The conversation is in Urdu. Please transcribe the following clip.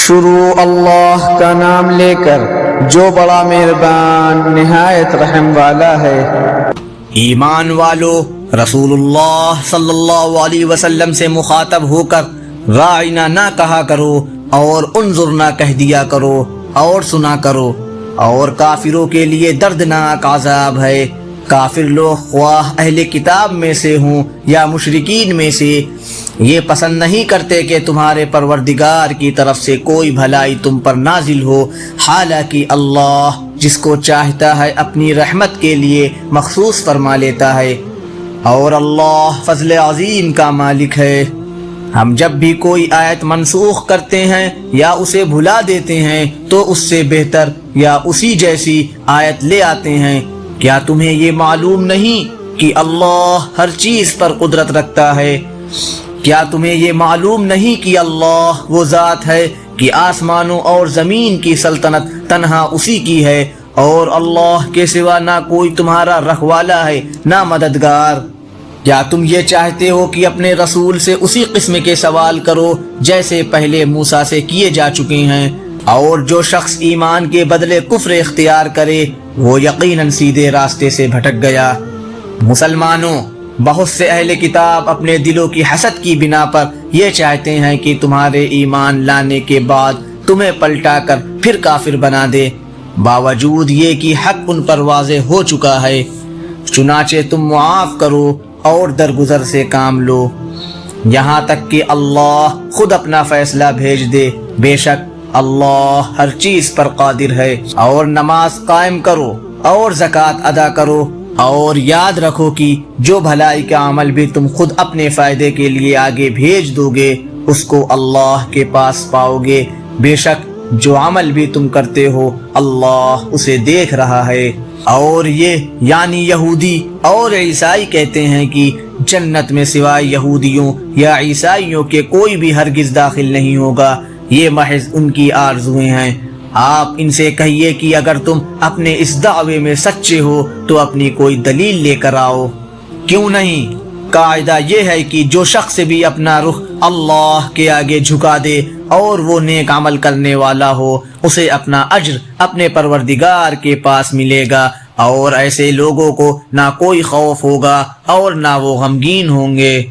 شروع اللہ کا نام لے کر جو بڑا مہربان نہایت رحم والا ہے۔ ایمان والو، رسول اللہ صلی اللہ علیہ وسلم سے مخاطب ہو کر راعنا نہ کہا کرو اور انظرنا کہہ دیا کرو اور سنا کرو، اور کافروں کے لیے دردناک عذاب ہے۔ کافر لوگ خواہ اہل کتاب میں سے ہوں یا مشرکین میں سے، یہ پسند نہیں کرتے کہ تمہارے پروردگار کی طرف سے کوئی بھلائی تم پر نازل ہو، حالانکہ اللہ جس کو چاہتا ہے اپنی رحمت کے لیے مخصوص فرما لیتا ہے، اور اللہ فضل عظیم کا مالک ہے۔ ہم جب بھی کوئی آیت منسوخ کرتے ہیں یا اسے بھلا دیتے ہیں تو اس سے بہتر یا اسی جیسی آیت لے آتے ہیں۔ کیا تمہیں یہ معلوم نہیں کہ اللہ ہر چیز پر قدرت رکھتا ہے؟ کیا تمہیں یہ معلوم نہیں کہ اللہ وہ ذات ہے کہ آسمانوں اور زمین کی سلطنت تنہا اسی کی ہے، اور اللہ کے سوا نہ کوئی تمہارا رکھوالا ہے نہ مددگار؟ کیا تم یہ چاہتے ہو کہ اپنے رسول سے اسی قسم کے سوال کرو جیسے پہلے موسیٰ سے کیے جا چکے ہیں؟ اور جو شخص ایمان کے بدلے کفر اختیار کرے وہ یقیناً سیدھے راستے سے بھٹک گیا۔ مسلمانوں، بہت سے اہل کتاب اپنے دلوں کی حسد کی بنا پر یہ چاہتے ہیں کہ تمہارے ایمان لانے کے بعد تمہیں پلٹا کر پھر کافر بنا دے، باوجود یہ کہ حق ان پر واضح ہو چکا ہے۔ چنانچہ تم معاف کرو اور درگزر سے کام لو یہاں تک کہ اللہ خود اپنا فیصلہ بھیج دے، بے شک اللہ ہر چیز پر قادر ہے۔ اور نماز قائم کرو اور زکوٰۃ ادا کرو، اور یاد رکھو کہ جو بھلائی کا عمل بھی تم خود اپنے فائدے کے لیے آگے بھیج دو گے اس کو اللہ کے پاس پاؤ گے، بے شک جو عمل بھی تم کرتے ہو اللہ اسے دیکھ رہا ہے۔ اور یہ یعنی یہودی اور عیسائی کہتے ہیں کہ جنت میں سوائے یہودیوں یا عیسائیوں کے کوئی بھی ہرگز داخل نہیں ہوگا، یہ محض ان کی آرزویں ہیں۔ آپ ان سے کہیے کہ اگر تم اپنے اس دعوے میں سچے ہو تو اپنی کوئی دلیل لے کر آؤ۔ کیوں نہیں؟ قاعدہ یہ ہے کہ جو شخص بھی اپنا رخ اللہ کے آگے جھکا دے اور وہ نیک عمل کرنے والا ہو، اسے اپنا اجر اپنے پروردگار کے پاس ملے گا، اور ایسے لوگوں کو نہ کوئی خوف ہوگا اور نہ وہ غمگین ہوں گے۔